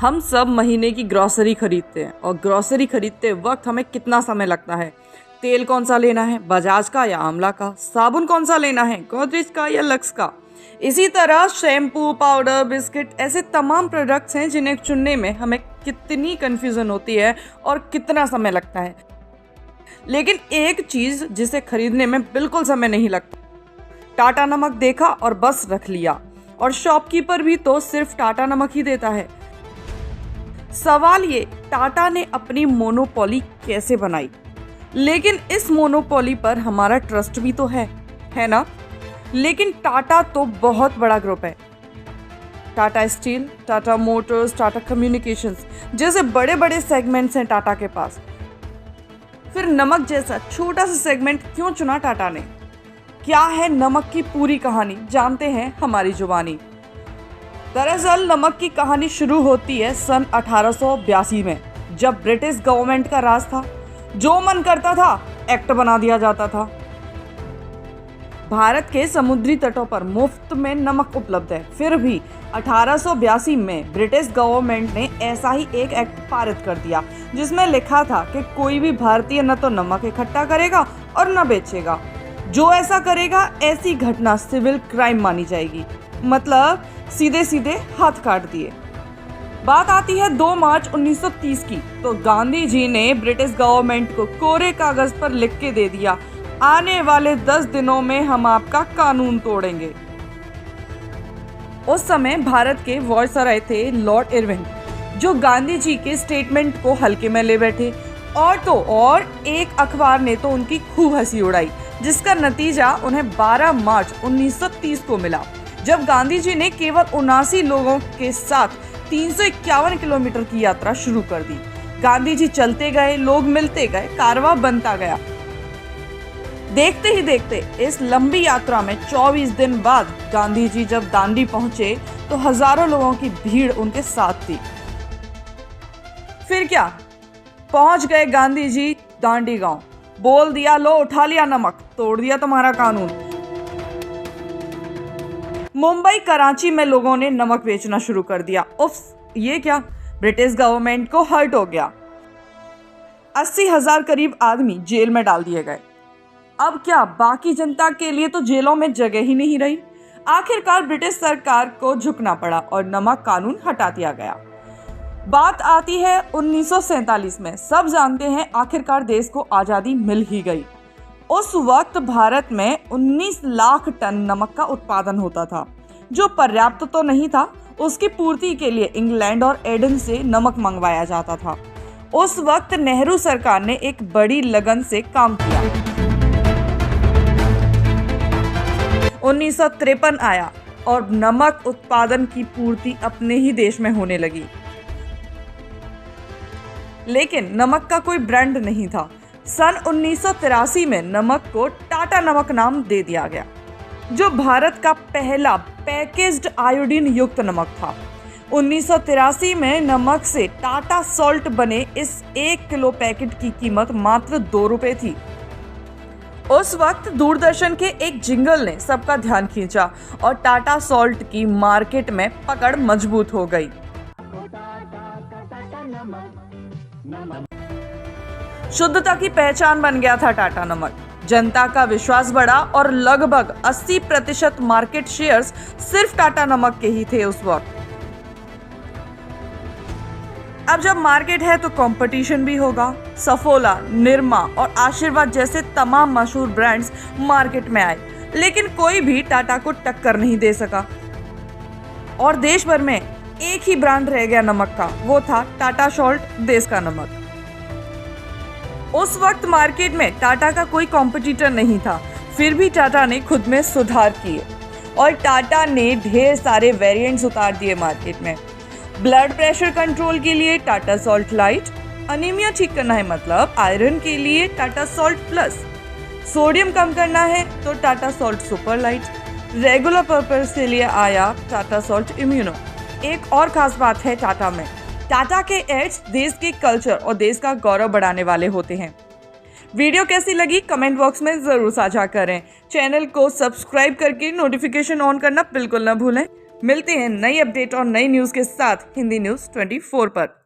हम सब महीने की ग्रॉसरी खरीदते हैं और ग्रॉसरी खरीदते वक्त हमें कितना समय लगता है। तेल कौन सा लेना है, बजाज का या आंवला का? साबुन कौन सा लेना है, गोदरेज का या लक्स का? इसी तरह शैम्पू, पाउडर, बिस्किट ऐसे तमाम प्रोडक्ट्स हैं जिन्हें चुनने में हमें कितनी कन्फ्यूज़न होती है और कितना समय लगता है। लेकिन एक चीज़ जिसे खरीदने में बिल्कुल समय नहीं लगता, टाटा नमक देखा और बस रख लिया। और शॉपकीपर भी तो सिर्फ टाटा नमक ही देता है। सवाल ये, टाटा ने अपनी मोनोपोली कैसे बनाई? लेकिन इस मोनोपोली पर हमारा ट्रस्ट भी तो है ना? लेकिन टाटा तो बहुत बड़ा ग्रुप है। Tata steel, Tata Motors, Tata communications जैसे बड़े बड़े सेगमेंट्स हैं टाटा के पास। फिर नमक जैसा छोटा सा सेगमेंट क्यों चुना टाटा ने? क्या है नमक की पूरी कहानी, जानते हैं हमारी जुबानी। दरअसल नमक की कहानी शुरू होती है सन 1882 में, जब ब्रिटिश गवर्नमेंट का राज था। जो मन करता था एक्ट बना दिया जाता था। भारत के समुद्री तटों पर मुफ्त में नमक उपलब्ध है। फिर भी 1882 में ब्रिटिश गवर्नमेंट ने ऐसा ही एक एक्ट पारित कर दिया जिसमें लिखा था कि कोई भी भारतीय न तो नमक इकट्ठा करेगा और न बेचेगा। जो ऐसा करेगा ऐसी घटना सिविल क्राइम मानी जाएगी। मतलब सीधे सीधे हाथ काट दिए। बात आती है 2 मार्च 1930 की, तो गांधी जी ने ब्रिटिश गवर्नमेंट को कोरे कागज पर लिख के दे दिया, आने वाले 10 दिनों में हम आपका कानून तोड़ेंगे। उस समय भारत के वॉयसरॉय थे लॉर्ड इरविन, जो गांधी जी के स्टेटमेंट को हल्के में ले बैठे। और एक अखबार ने तो उनकी खूब हंसी उड़ाई, जिसका नतीजा उन्हें 12 मार्च 1930 को मिला, जब गांधी जी ने केवल 79 लोगों के साथ 351 किलोमीटर की यात्रा शुरू कर दी। गांधी जी चलते गए, लोग मिलते गए, कारवां बनता गया। देखते ही देखते इस लंबी यात्रा में 24 दिन बाद गांधी जी जब दांडी पहुंचे तो हजारों लोगों की भीड़ उनके साथ थी। फिर क्या, पहुंच गए गांधी जी दांडी गांव, बोल दिया लो उठा लिया नमक, तोड़ दिया तुम्हारा कानून। मुंबई, कराची में लोगों ने नमक बेचना शुरू कर दिया। उफ, ये क्या, ब्रिटिश गवर्नमेंट को हर्ट हो गया। 80,000 करीब आदमी जेल में डाल दिए गए। अब क्या, बाकी जनता के लिए तो जेलों में जगह ही नहीं रही। आखिरकार ब्रिटिश सरकार को झुकना पड़ा और नमक कानून हटा दिया गया। बात आती है 1947 में। सब जानते हैं आखिरकार देश को आज़ादी मिल ही गई। उस वक्त भारत में 19 लाख टन नमक का उत्पादन होता था, जो पर्याप्त तो नहीं था। उसकी पूर्ति के लिए इंग्लैंड और एडन से नमक मंगवाया जाता था। उस वक्त नेहरू सरकार ने एक बड़ी लगन से काम किया। 1953 आया और नमक उत्पादन की पूर्ति अपने ही देश में होने लगी। लेकिन नमक का कोई ब्रांड नहीं था। सन 1983 में नमक को टाटा नमक नाम दे दिया गया, जो भारत का पहला पैकेज्ड आयोडीन युक्त नमक था। 1983 में नमक से टाटा सॉल्ट बने इस 1 किलो पैकेट की कीमत मात्र 2 रुपए थी। उस वक्त दूरदर्शन के एक जिंगल ने सबका ध्यान खींचा और टाटा सॉल्ट की मार्केट में पकड़ मजबूत हो गई। शुद्धता की पहचान बन गया था टाटा नमक। जनता का विश्वास बढ़ा और लगभग 80% मार्केट शेयर्स सिर्फ टाटा नमक के ही थे उस वक्त। अब जब मार्केट है तो कंपटीशन भी होगा। सफोला, निरमा और आशीर्वाद जैसे तमाम मशहूर ब्रांड्स मार्केट में आए, लेकिन कोई भी टाटा को टक्कर नहीं दे सका। और देश भर में एक ही ब्रांड रह गया नमक का, वो था टाटा सॉल्ट, देश का नमक। उस वक्त मार्केट में टाटा का कोई कॉम्पिटिटर नहीं था। फिर भी टाटा ने खुद में सुधार किए और टाटा ने ढेर सारे वेरिएंट्स उतार दिए मार्केट में। ब्लड प्रेशर कंट्रोल के लिए टाटा सॉल्ट लाइट, अनीमिया ठीक करना है मतलब आयरन के लिए टाटा सॉल्ट प्लस, सोडियम कम करना है तो Tata salt super light, regular purpose के लिए आया टाटा सॉल्ट इम्यूनो। एक और खास बात है टाटा में, टाटा के एड्स देश के कल्चर और देश का गौरव बढ़ाने वाले होते हैं। वीडियो कैसी लगी कमेंट बॉक्स में जरूर साझा करें। चैनल को सब्सक्राइब करके नोटिफिकेशन ऑन करना बिल्कुल ना भूलें। मिलते हैं नई अपडेट और नई न्यूज़ के साथ हिंदी न्यूज़ 24 पर।